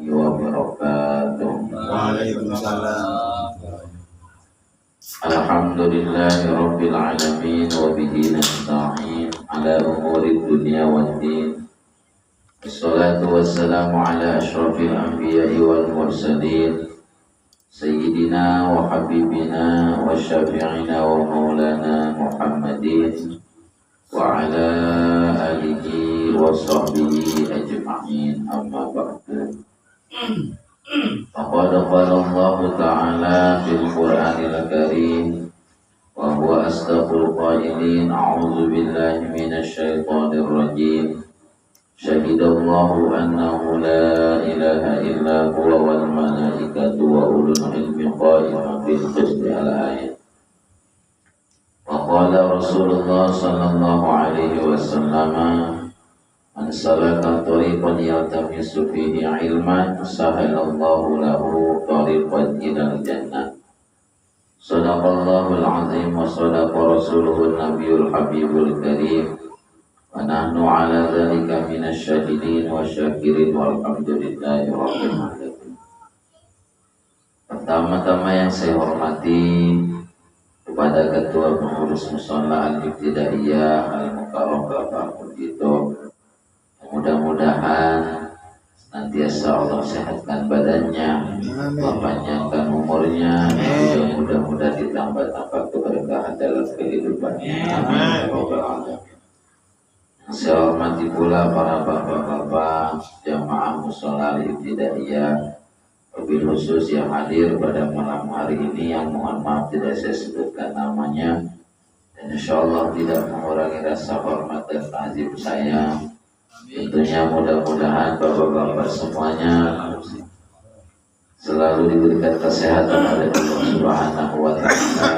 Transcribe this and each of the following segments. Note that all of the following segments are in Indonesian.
wabarakatuh. Waalaikumsalam. Alhamdulillahirabbil alamin wa bihi nasta'in ala umuri dunya waddin. Wassalatu wassalamu ala asyrafil anbiya'i wal mursalin sayyidina wa habibina wa syafi'ina wa maulana Muhammadin wa ala alihi wa sahbihi ajma'in, amma ba'du. Faqad qala Allah ta'ala fil Qur'anil Karim wa huwa asdaqul qailin, a'udzu billahi minasy syaithanir rajim. Syahidallahu annahu la ilaha illa huwa wal malaikatu wa ulul ilmi qa'iman bil qisti. Al-ayat. Wa qala Rasulullah sallallahu alaihi wasallam, man salaka tariqan yaltamisu fihi ilman sahalallahu lahu tariqan ilal jannah. Sadaqallahul azim wa sadaqa rasuluhun nabiyul habibul karim. Wa nahnu ala dhalika minasy syahidin wa syakirin walhamdulillahi rabbil alamin. Pertama-tama yang saya hormati kepada Ketua Pengurus Mushola Al-Ibtidaiyah Al-Mukarram Bapak Pujito, mudah-mudahan senantiasa Allah sehatkan badannya, panjangkan umurnya, mudah-mudahan ditambah-tambah keberkahan dalam kehidupannya. Amin. Saya hormati pula para bapak-bapak jamaah Mushola Al-Ibtidaiyah, wabil khusus yang hadir pada malam hari ini, yang mohon maaf tidak saya sebutkan namanya, dan insyaallah tidak mengurangi rasa hormat dan ta'zim saya. Tentunya mudah-mudahan bapak-bapak semuanya selalu diberikan kesehatan oleh Allah Subhanahu wa ta'ala,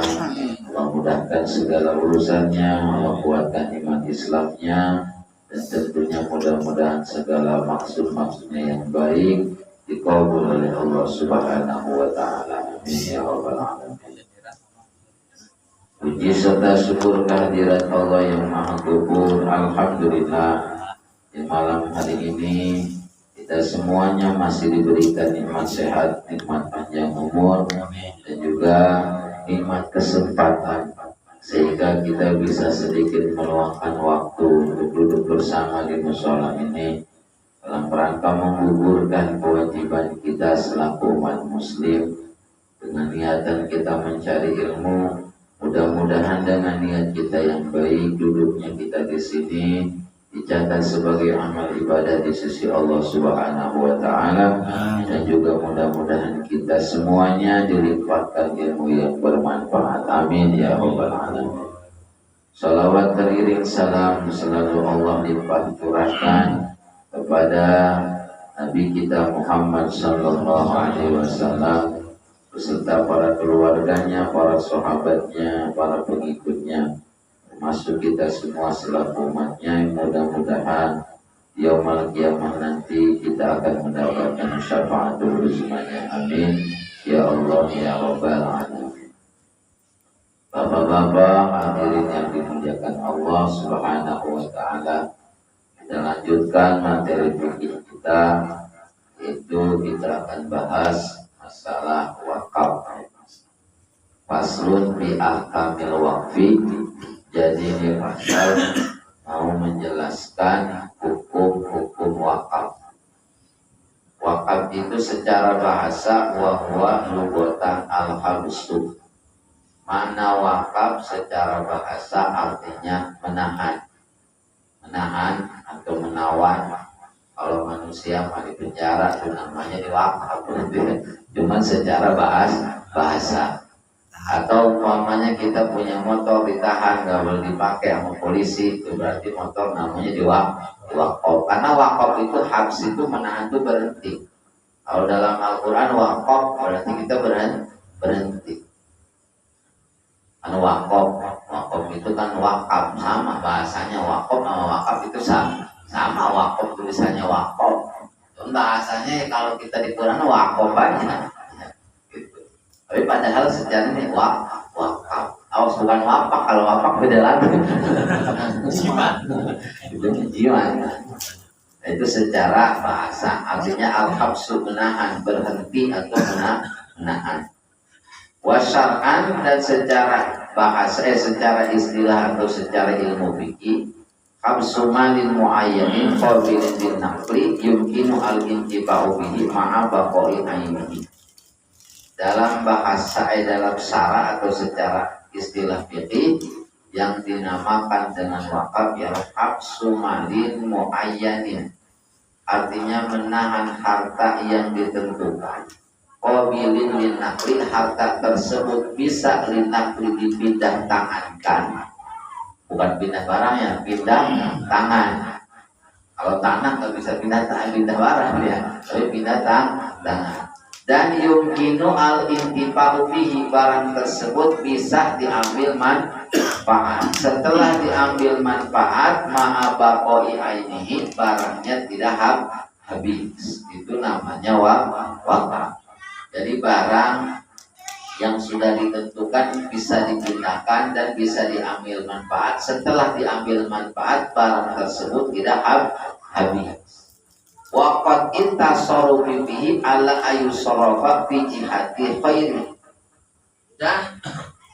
memudahkan segala urusannya, memkuatkan iman Islamnya, dan tentunya mudah-mudahan segala maksud-maksudnya yang baik dikabul oleh Allah Subhanahu wa ta'ala. Amin ya rabbal alamin. Puji serta syukur kehadirat Allah yang Maha Ghaffur. Alhamdulillah, di malam hari ini kita semuanya masih diberikan nikmat sehat, nikmat panjang umur, dan juga nikmat kesempatan sehingga kita bisa sedikit meluangkan waktu untuk duduk bersama di mushola ini dalam rangka menggugurkan kewajiban kita selaku umat muslim dengan niatan kita mencari ilmu. Mudah-mudahan dengan niat kita yang baik, duduknya kita di sini dicatat sebagai amal ibadah di sisi Allah Subhanahu wa ta'ala, dan juga mudah-mudahan kita semuanya dilimpahkan ilmu yang bermanfaat. Amin ya rabbal alamin. Salawat teriring salam selalu Allah limpah curahkan kepada Nabi kita Muhammad sallallahu alaihi wasallam beserta para keluarganya, para sahabatnya, para pengikutnya, termasuk kita semua selaku umatnya. Mudah-mudahan yaumul qiyamah nanti kita akan mendapatkan syafaatul uzmanya. Amin ya Allah ya rabbal alamin. Bapak-bapak hadirin yang dimuliakan Allah Subhanahu wa ta'ala, kita lanjutkan materi fikih kita, yaitu kita akan bahas masalah wakaf. Faslun bi ahkamil waqfi. Jadi di pasal mau menjelaskan hukum-hukum wakaf. Wakaf itu secara bahasa wahwa lugotan al-habsu. Makna wakaf secara bahasa artinya menahan. Menahan atau menawan. Kalau manusia mau di penjara itu namanya diwakaf. Cuma secara bahasa. Atau umpamanya kita punya motor ditahan, nggak boleh dipakai sama polisi, itu berarti motor namanya diwakaf. Karena wakaf itu habs, itu menahan, itu berhenti. Kalau dalam Al-Quran wakaf berarti kita berhenti. Kan wakaf itu kan wakaf, sama bahasanya wakaf sama wakaf itu sama wakaf tulisannya wakaf. Bahasanya kalau kita di Quran wakaf aja. Tapi padahal sejarahnya wakaf. Awas bukan wapak, kalau wapak beda lagi. Jimat. Itu jimat. Itu secara bahasa, artinya al-habsu menahan, berhenti atau menahan. Wasyar'an dan secara bahasa, secara istilah atau secara ilmu fikih, habsu malin muayyanin qabilin bin naqli yumkinu al-intifa'u bihi ma'a baqa'i ainihi. Dalam bahasa, dalam syara atau secara istilah fikih yang dinamakan dengan wakaf ya habsu malin muayyanin, artinya menahan harta yang ditentukan. Qabilin linakli, harta tersebut bisa linakli dipindah tangankan, bukan pindah barangnya, pindah tangan. Kalau tanah nggak bisa pindah tangan, pindah barang ya, tapi pindah tangan. Dan yumkinu al-intifa'u bihi, barang tersebut bisa diambil manfaat. Setelah diambil manfaat, ma'a baqa'i ainihi, barangnya tidak habis. Itu namanya wakaf. Jadi barang yang sudah ditentukan bisa digunakan dan bisa diambil manfaat. Setelah diambil manfaat, barang tersebut tidak habis. Waqad intasaru bihi ala ayusarafa fi jihati khairi, dan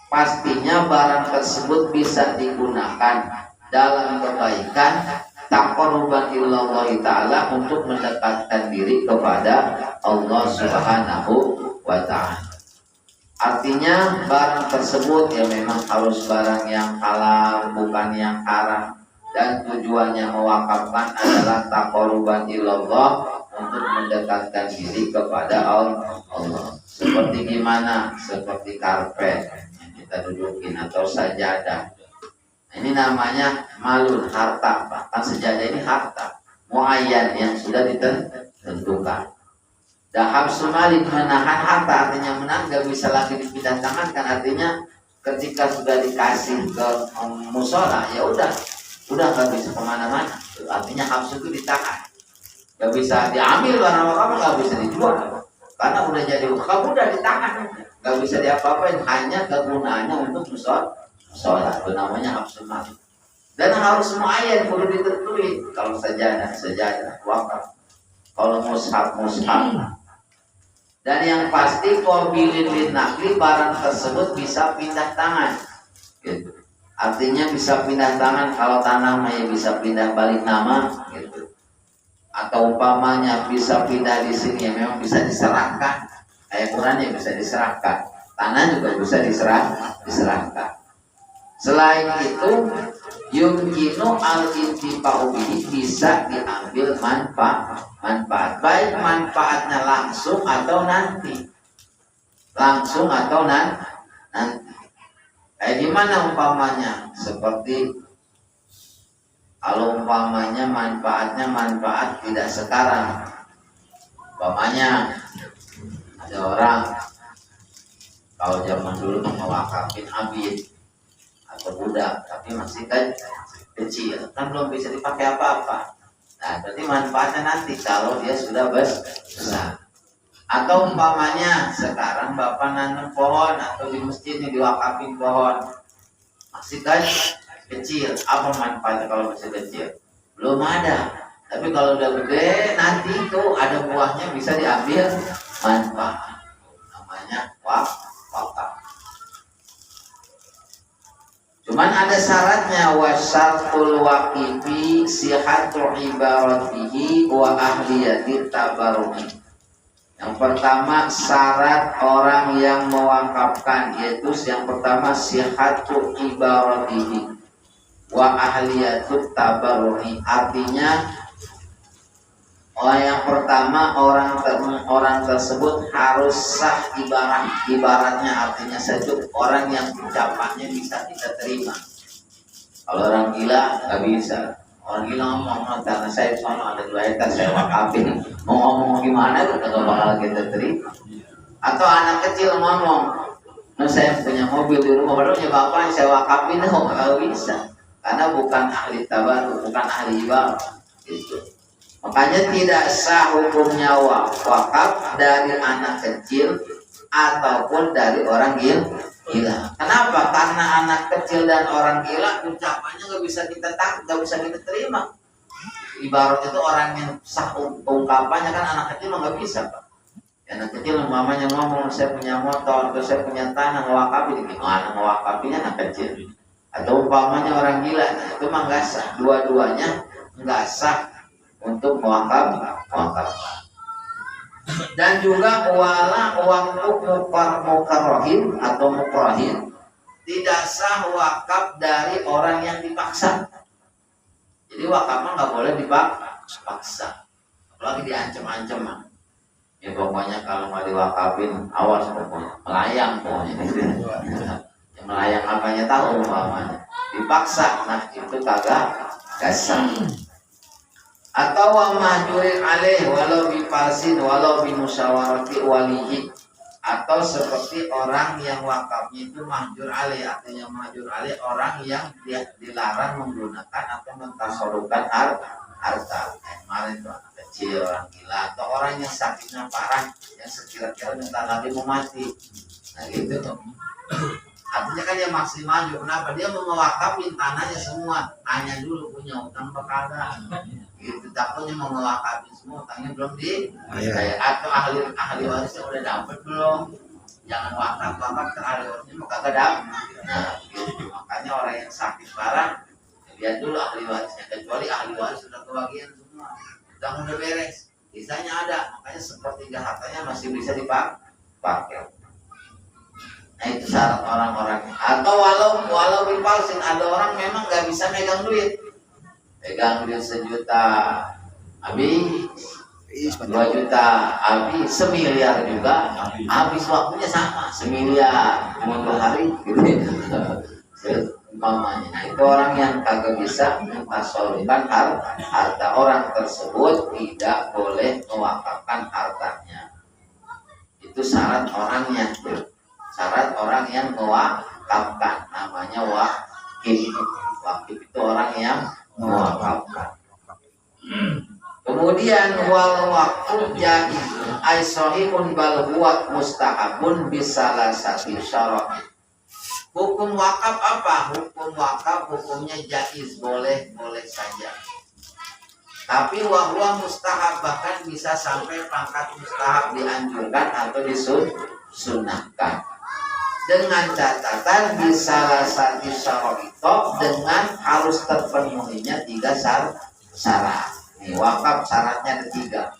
pastinya barang tersebut bisa digunakan dalam kebaikan taqarruban illallahi ta'ala, untuk mendekatkan diri kepada Allah Subhanahu wa ta'ala. Artinya barang tersebut ya memang harus barang yang halal, bukan yang haram. Dan tujuannya mewakafkan adalah taqarruban ilallah, untuk mendekatkan diri kepada Allah. Seperti gimana? Seperti karpet yang kita dudukin atau sajadah. Ini namanya malun, harta. Bahkan sejadah ini harta muayyan yang sudah ditentukan. Dahab sumalik, menahan harta, artinya menahan, gak bisa lagi dipindah tangan kan, artinya ketika sudah dikasih ke musola ya udah gak bisa kemana-mana. Artinya habsu itu ditahan, gak bisa diambil barang wakaf, gak bisa dijual karena udah jadi wakaf, udah ditahan, gak bisa diapa-apain, hanya kegunaannya untuk musola. Itu namanya habsu malik. Dan harus muayyan, perlu ditentuin. Kalau sajadah wakaf, kalau mushaf. Dan yang pasti qabilin linakli, barang tersebut bisa pindah tangan gitu. Artinya bisa pindah tangan, kalau tanah ya bisa pindah balik nama gitu. Atau umpamanya bisa pindah di sini ya memang bisa diserahkan. Kayak Quran ya bisa diserahkan. Tanah juga bisa diserahkan. Selain itu yumkinu al-intifa'u bihi, bisa diambil manfaat. Baik manfaatnya langsung atau nanti. Kayak gimana umpamanya? Seperti kalau umpamanya manfaat tidak sekarang. Umpamanya ada orang kalau zaman dulu mewakafin abid atau budak, tapi masih kecil, kan belum bisa dipakai apa-apa. Nah, berarti manfaatnya nanti kalau dia sudah besar. Atau umpamanya sekarang bapak nanam pohon atau di masjid ini diwakafin pohon, masih kecil, apa manfaatnya kalau masih kecil? Belum ada. Tapi kalau udah gede, nanti itu ada buahnya, bisa diambil manfaat. Namanya wakaf. Cuman ada syaratnya, wasyartul waqifi sihhatu ibaratihi wa ahliyati tabarruki. Yang pertama syarat orang yang mewakafkan, yaitu yang pertama sihhatu ibaratihi wa ahliyatu tabarruki. Artinya yang pertama orang tersebut harus sah ibaratnya, artinya sejuk, orang yang ucapannya bisa kita terima. Kalau orang gila nggak bisa. Orang gila ngomong, karena saya sono ada 2 hektar saya wakafin, mau ngomong gimana udah nggak bakal kita terima. Atau anak kecil ngomong, saya punya mobil di rumah, baru punya bapak yang saya wakafin, nggak bisa, karena bukan ahli tabarruk, bukan ahli ibarat gitu. Makanya tidak sah hukumnya wakaf dari anak kecil ataupun dari orang gila. Kenapa? Karena anak kecil dan orang gila ucapannya nggak bisa kita terima. ibarat itu orang yang sah ungkapannya kan anak kecil nggak bisa Pak. Anak kecil umpamanya ngomong saya punya motor atau saya punya tanah ngewakapi, gimana ngewakapinya anak kecil? Atau umpamanya orang gila, nah itu mah nggak sah. Dua-duanya nggak sah untuk mewakaf. Dan juga wala waktu mukarrohin atau mukrohin tidak sah wakaf dari orang yang dipaksa. Jadi wakaf mah nggak boleh dipaksa, apalagi diancam-ancam mah. Ya pokoknya kalau mau diwakafin awas pokoknya melayang pokoknya. Ya, melayang apanya tahu umpamanya dipaksa, nah itu kagak sah. Atau wa mahjurin alaih walau bipalsin walau bimusyawarati walihi, atau seperti orang yang wakafnya itu mahjur alaih, artinya mahjur alaih orang yang dia dilarang menggunakan atau mentasarufkan harta. Kemarin itu anak kecil, orang gila, atau orang yang sakitnya parah yang sekira-kira bentar lagi mau mati. Nah gitu tuh. Artinya kan dia masih maju. Kenapa? Dia mau mewakafin tanahnya semua, hanya dulu punya utang berkala. Gitu, takutnya mau mewakafin semua utangnya belum atau ahli warisnya udah dapat belum. Jangan wakaf ke ahli warisnya mau kagak dapat. Nah, gitu. Makanya orang yang sakit parah lihat dulu ahli warisnya, kecuali ahli waris sudah kebagian semua, utang udah beres, sisanya ada, makanya sepertiga hartanya masih bisa dipakai. Nah itu syarat orang-orang. Atau walau bipalsin, ada orang memang nggak bisa megang duit 1 juta, habis 2 juta, habis 1 miliar juga, habis waktunya sama 1 miliar untuk hari gitu. Umpamanya, nah itu orang yang kagak bisa mentasarufkan harta orang tersebut, tidak boleh mewakafkan hartanya. Itu syarat orangnya. Syarat orang yang mewakafkan, namanya wakif. Wakif itu orang yang mewakafkan. Kemudian wal waqfu jaiz ay sahihun bal huwa mustahabun bisalasati syarat. Hukum wakaf apa? Hukum wakaf hukumnya jaiz, boleh saja. Tapi wahwa mustahab, bahkan bisa sampai pangkat mustahab, dianjurkan atau disunahkan. Dengan catatan bisalasati syarat, dengan harus terpenuhinya 3 syarat. Ini wakaf syaratnya ada 3.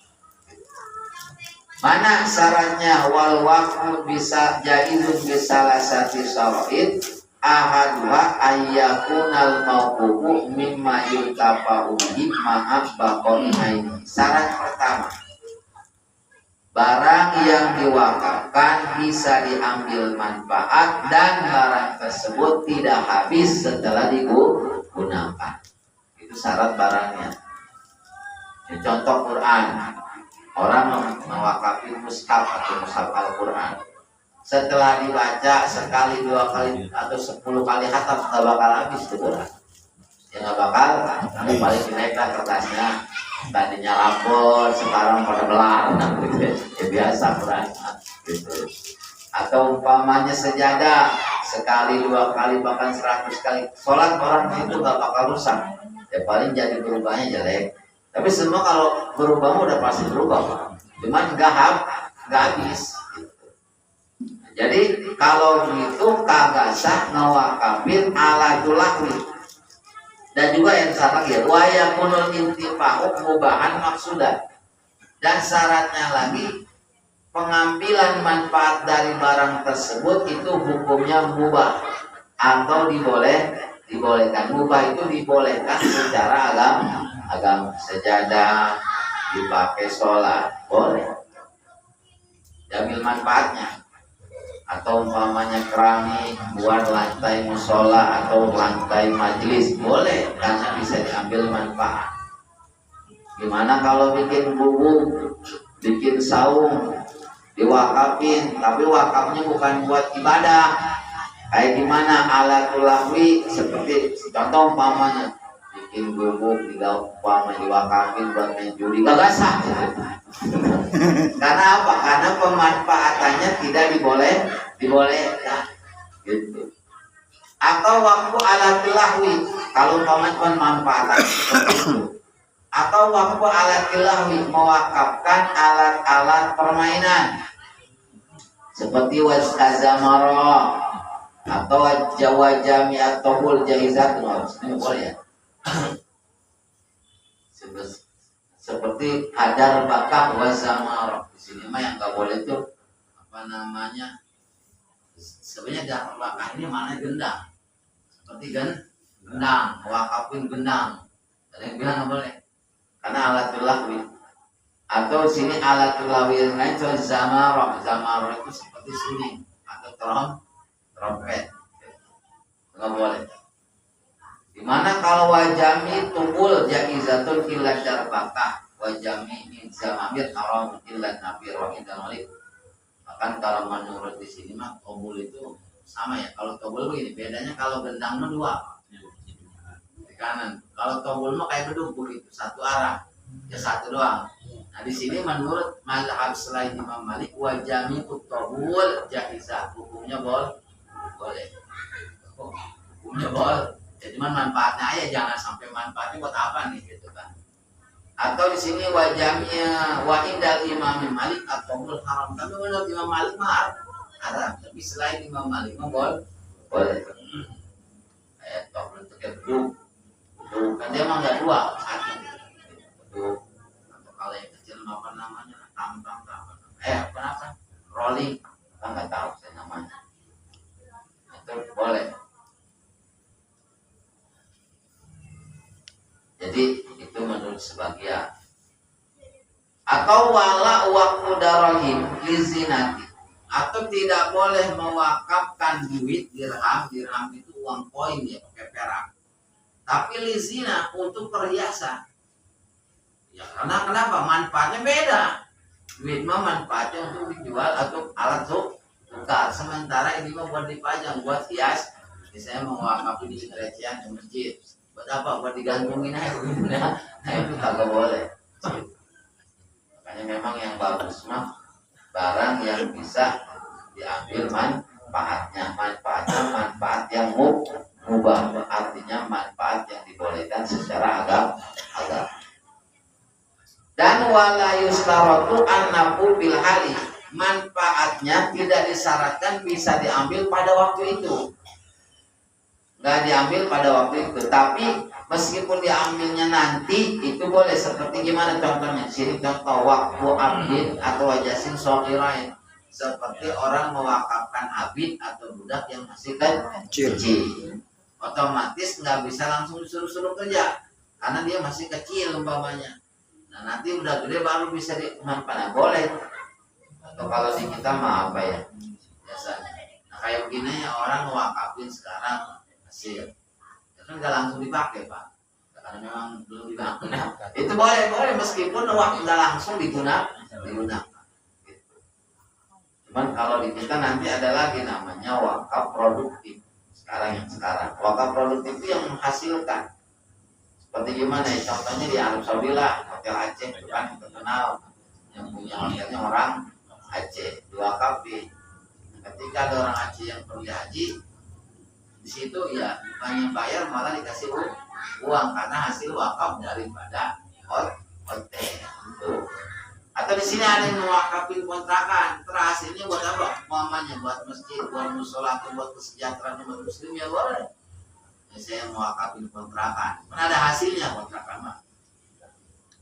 Mana syaratnya? Wal waqfu bisa jaizun bisalasati syara'id ahaduha ayyakunal mawqufu mimma yutafa'u bihi ma'a baqaihi. Syarat pertama, barang yang diwakafkan bisa diambil manfaat dan barang tersebut tidak habis setelah digunakan. Itu syarat barangnya. Ini contoh Quran. Orang mewakafi mushaf atau mushaf Al-Quran, setelah dibaca sekali, 2 kali, atau 10 kali khatam, nggak bakal habis itu Quran. Ya nggak bakal, ada paling dinaikkan kertasnya, tadinya rapor, sekarang pada belar, gitu. Ya biasa Quran gitu. Atau umpamanya sejadah, sekali, 2 kali, bahkan 100 kali, sholat orang itu nggak bakal rusak, ya paling jadi berubahnya jelek. Tapi semua kalau berubah udah pasti berubah, cuman nggak habis. Jadi kalau begitu kagak sah ngawakafin alatul lahwi. Dan juga yang salah ya, wa yakunul intifa'u mubahan maksudah. Dan syaratnya lagi, pengambilan manfaat dari barang tersebut itu hukumnya mubah atau dibolehkan. Mubah itu dibolehkan secara agama. Sejadah dipakai sholat boleh, diambil manfaatnya. Atau umpamanya keramik buat lantai musola atau lantai majelis boleh, karena bisa diambil manfaat. Gimana kalau bikin bubuk, bikin saung, diwakafin, tapi wakafnya bukan buat ibadah. Kayak gimana alatul lahwi, seperti contoh umpamanya bikin bubuk diwakafin buat main judi, gak sah. Karena apa? Karena pemanfaatannya tidak dibolehkan gitu. Atau waktu alatul lahwi, kalau umpamanya pemanfaatan seperti itu, Atau waktu alat lahwi, mewakafkan alat-alat permainan seperti wazamara atau jawajami atau hul jaizat, ini boleh ya. Seperti hadar bakah wazamara. Di sini mah yang nggak boleh itu apa namanya? Sebenarnya hadar bakah ini mana gendang. Seperti gendang, wakafin gendang. Ada yang bilang nggak boleh. Karena alatul lahwi. Atau sini alatul lahwi yang lain itu zamara. Zamara itu seperti suling atau trompet. Nggak boleh. Dimana kalau wajami tubul jaizatun illa darbakah wajami min zamamir haram illa nabir wa inda malik. Bahkan kalau menurut di sini mah tobul itu sama ya. Kalau tobul begini, bedanya kalau gendang mah dua di kanan. Kalau tobul mah kayak beduk itu satu arah, ya satu doang. Nah di sini menurut mazhab selain Imam Malik wajami tobul jaizah, hukumnya boleh. Hukumnya boleh. Ya cuman manfaatnya aja, jangan sampai manfaatnya buat apa nih gitu kan. Atau di sini wajahnya wa indal Imam Malik atau haram. Tapi menurut Imam Malik mah haram. Tapi selain Imam Malik mah boleh. Kayak tok bentuknya beduk. Kan dia mah enggak dua, satu. Beduk. Atau kalau yang kecil apa namanya? Tampang apa? Apa? Rolling. Kita enggak tahu saya namanya. Itu boleh. Jadi itu menurut sebagian. Atau wala waktu darahim lizinati, atau tidak boleh mewakafkan duit dirham itu uang koin ya, pakai perak. Tapi lizina untuk perhiasan. Ya karena kenapa? Manfaatnya beda. Duit mah manfaatnya untuk dijual atau alat tukar. Sementara ini mah buat dipajang, buat hias. Misalnya mewakafkan di recehan di masjid. Buat apa? Buat digantungin aja. Nah itu kagak boleh. Makanya memang yang bagus mah barang yang bisa diambil manfaatnya. Manfaat yang mubah, artinya manfaat yang dibolehkan secara agama. Dan wala yustaratu annahu bil hali, manfaatnya tidak disyaratkan bisa diambil pada waktu itu. Nggak diambil pada waktu itu, tapi meskipun diambilnya nanti itu boleh. Seperti gimana contohnya? Sini contoh waktu abid atau wajasin sokirain, seperti orang mewakafkan abid atau budak yang masih kecil, otomatis nggak bisa langsung suruh kerja karena dia masih kecil umpamanya. Nah nanti udah gede baru bisa dimanfaatkan, boleh. Atau kalau di kita mah apa ya biasanya, nah kayak begini ya, orang mewakafin sekarang hasil, ya kan nggak langsung dipakai pak, karena memang belum digunakan. Itu boleh meskipun waktu nggak langsung digunakan. Gitu. Cuman kalau di kita nanti ada lagi namanya wakaf produktif. Sekarang wakaf produktif itu yang menghasilkan. Seperti gimana ya? Contohnya di Arab Saudi lah, Hotel Aceh itu kan terkenal, yang punya hotelnya orang Aceh, diwakafin. Ketika ada orang Aceh yang pergi haji, di situ ya bukannya bayar malah dikasih uang karena hasil wakaf daripada hotel. Atau di sini ada yang mewakafin kontrakan, terhasilnya buat apa? Umpamanya buat masjid, buat musola, buat kesejahteraan umat muslim ya boleh. Ya, saya mewakafin kontrakan, kan ada hasilnya kontrakan mah.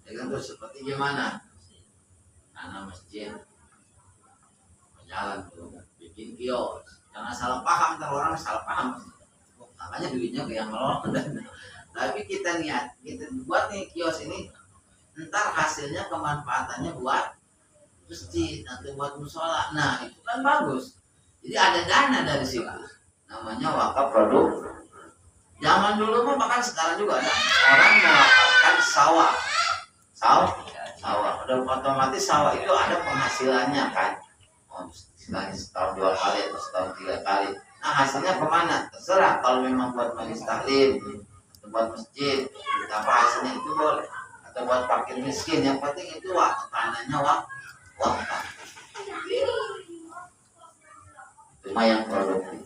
Ya kan tuh seperti gimana? Tanah masjid, jalan tuh, bikin kios. Jangan salah paham, ntar orang salah paham. Makanya duitnya ke yang melolong. Tapi kita niat, kita buat nih kios ini, ntar hasilnya kemanfaatannya buat masjid atau buat musola. Nah itu kan bagus. Jadi ada dana dari situ. Namanya wakaf produk. Zaman dulu mah bahkan sekarang juga ada orang mewakafkan sawah. Udah otomatis sawah itu ada penghasilannya kan. Setahun 2 kali atau setahun 3 kali. Nah hasilnya kemana? Terserah. Kalau memang buat majlis taklim atau buat masjid, apa hasilnya itu boleh. Atau buat fakir miskin, yang penting itu tanahnya wakaf. Cuma yang produktif.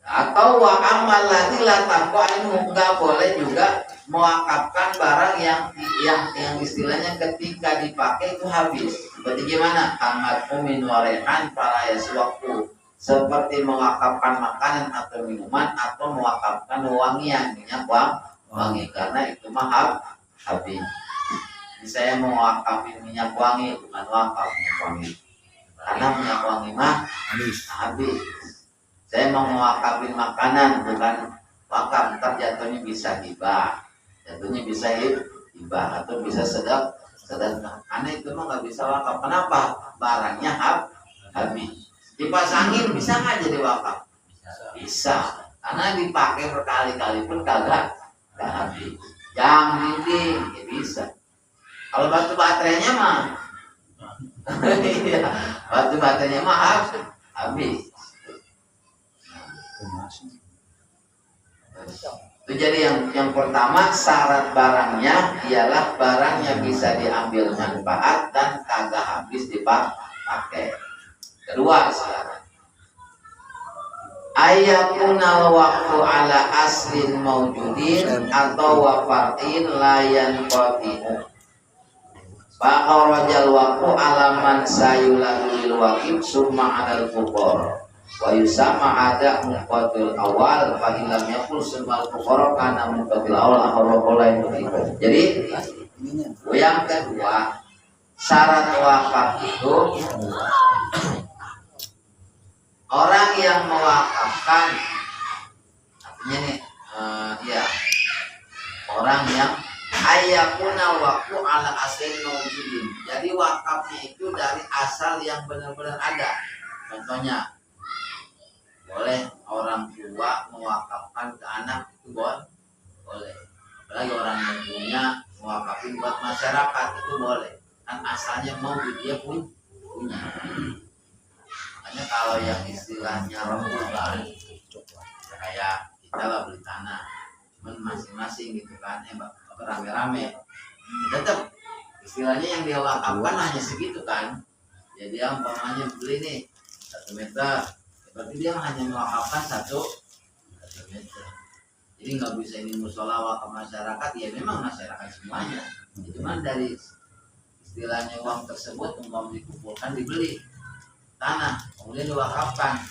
Atau wa amal lagi la taqwa, nggak boleh juga mewakafkan barang yang istilahnya ketika dipakai itu habis. Seperti gimana? Kamat umin warehan para waktu, seperti mewakafkan makanan atau minuman atau mewakafkan wangian, minyak wangi, karena itu mah habis. Jadi saya mewakafin minyak wangi, bukan wakaf minyak wangi, karena minyak wangi mah habis. Saya mau mewakafin makanan, bukan wakaf, ntar jatuhnya bisa hibah, jatuhnya bisa hibah atau bisa sedekah. Karena itu mah nggak bisa wakaf. Kenapa? Barangnya habis. Dipasangin bisa nggak jadi wakaf? Bisa. Karena dipakai berkali-kali pun kagak habis. Jam dinding ya bisa. Kalau batu baterainya mah, batu baterainya mah habis. Itu jadi yang pertama, syarat barangnya ialah barangnya bisa diambil manfaat dan kagak habis dipakai. Kedua syarat, ayakunal waktu ala aslin maujudin atau wafatin layan qati'u. Fakharajal waktu alaman sayulalil wakib summa alal fuqara wa yusama ada muqatil awal fa illam yakul sumal fuqara kana muqatil awal haraqala itu. Jadi yang kedua, syarat wakaf itu orang yang mewakafkan, artinya nih orang yang ayakuna waktu ala aslin maujudin. Jadi wakafnya itu dari asal yang benar-benar ada. Contohnya, boleh orang tua mewakafkan ke anak, itu boleh. Apalagi orang yang punya mewakafin buat masyarakat, itu boleh. Kan asalnya mau dia punya. Makanya kalau yang istilahnya rebutan, kayak kita lah beli tanah, cuman masing-masing gitu kan, rame-rame, tetap istilahnya yang dia wakafkan hanya segitu kan. Jadi yang umpamanya beli nih 1 meter, berarti dia hanya mewakafkan 1 meter. Jadi nggak bisa ini musola wakaf masyarakat, ya memang masyarakat semuanya. Cuman dari istilahnya uang tersebut umpamanya dikumpulkan, dibeli tanah, kemudian diwakafkan.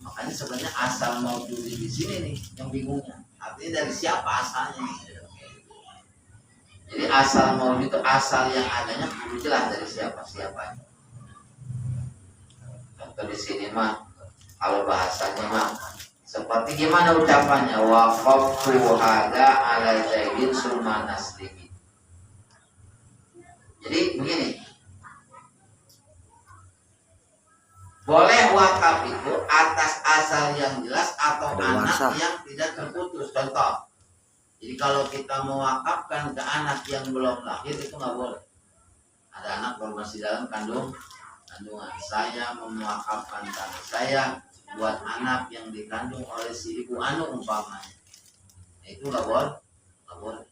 Makanya sebenarnya asal mau judi di sini nih yang bingungnya. Artinya dari siapa asalnya? Jadi asal mau itu asal yang adanya perlu jelas dari siapanya. Contoh di sini mah, kalau bahasanya mah seperti gimana ucapannya? Waqaftu hada ala zaidin summa naslihi. Jadi begini, boleh wakaf itu atas asal yang jelas atau anak yang tidak terputus. Contoh, jadi kalau kita mewakafkan ke anak yang belum lahir itu nggak boleh. Ada anak baru masih dalam kandungan, saya mewakafkan tanah saya buat anak yang dikandung oleh si ibu anu umpamanya, itu nggak boleh.